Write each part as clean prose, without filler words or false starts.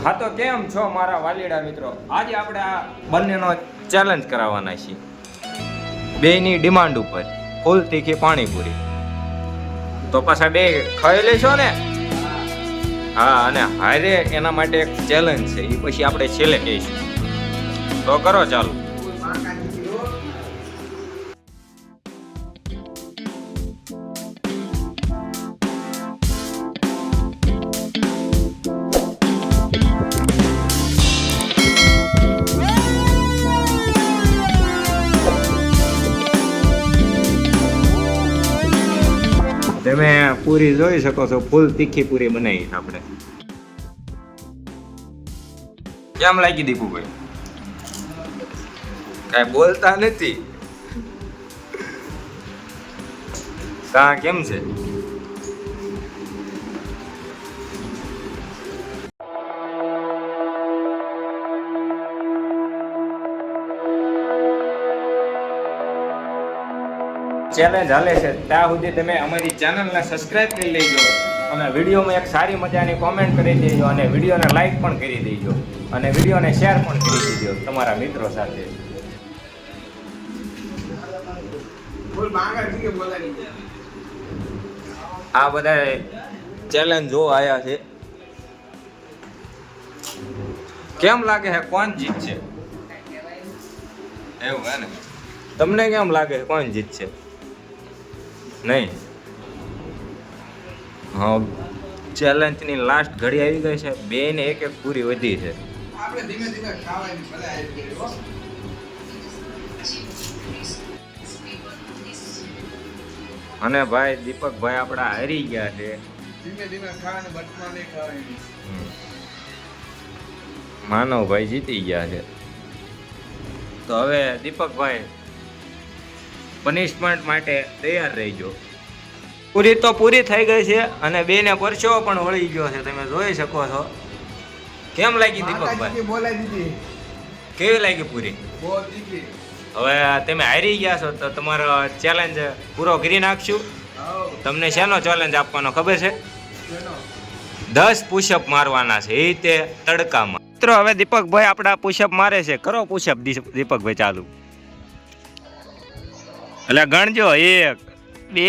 હા તો કેમ છો મારા વાલીડા મિત્રો? આજે આપણે આ બંનેનો ચેલેન્જ કરાવવાના છીએ, બેની ડિમાન્ડ ઉપર ફૂલ તીખી પાણીપુરી. તો પાછા બે ખાઈ લેશો ને? હા, અને હારે એના માટે એક ચેલેન્જ છે, એ પછી આપણે છેલ્લે કહીશું. તો કરો ચાલુ. તમે પૂરી જોઈ શકો છો, ફૂલ તીખી પૂરી બનાવી આપણે. કેમ લાગી દીપુભાઈ? કઈ બોલતા નથી. કા કેમ છે? ચેલેન્જ હાલે છે ત્યાં સુધી તમે અમારી ચેનલને સબસ્ક્રાઇબ કરી લેજો અને વિડીયોમાં એક સારી મજાની કોમેન્ટ કરી દેજો અને વિડીયોને લાઈક પણ કરી દેજો અને વિડીયોને શેર પણ કરી દેજો તમારા મિત્રો સાથે. આ બધા ચેલેન્જ જો આયા છે. કેમ લાગે છે કોણ જીતશે? એવું હે ને? તમને કેમ લાગે છે કોણ જીતશે? નહીં, હા, ચેલેન્જની લાસ્ટ ઘડી આવી ગઈ છે. બે ને એક એક પૂરી વધી છે. આપણે ધીમે ધીમે ખાવાની ભલે આવી ગઈ હો. અને ભાઈ દીપકભાઈ આપણા હારી ગયા છે. ધીમે ધીમે ખાવાની બટમાં નહીં ખાવાની. માનવભાઈ જીતી ગયા છે. તો હવે દીપકભાઈ પનિશમેન્ટ માટે તૈયાર રહીજો. પૂરી તો પૂરી થઈ ગઈ છે અને બેને પરસેવો પણ વળી ગયો છે, તમે જોઈ શકો છો. કેમ લાગી દીપકભાઈ? કેવી લાગી પૂરી? હવે તમે હારી ગયા છો તો તમારો ચેલેન્જ પૂરો કરી નાખશું. તમને શેનો ચેલેન્જ આપવાનો ખબર છે? 10 પુશઅપ મારવાના છે, એ તે તડકામાં. મિત્રો હવે દીપકભાઈ આપણા પુશઅપ મારે છે. કરો પુશઅપ દીપકભાઈ ચાલુ. એટલે ગણજો 1 2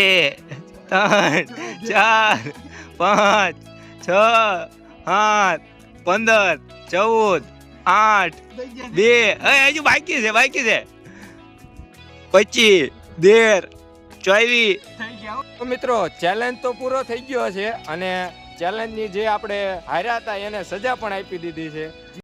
3 4 5 6 7 15 14 8 2 હજુ બાકી છે 25 13 24. મિત્રો ચેલેન્જ તો પૂરો થઈ ગયો છે અને ચેલેન્જની જે આપણે હાર્યા હતા એને સજા પણ આપી દીધી છે.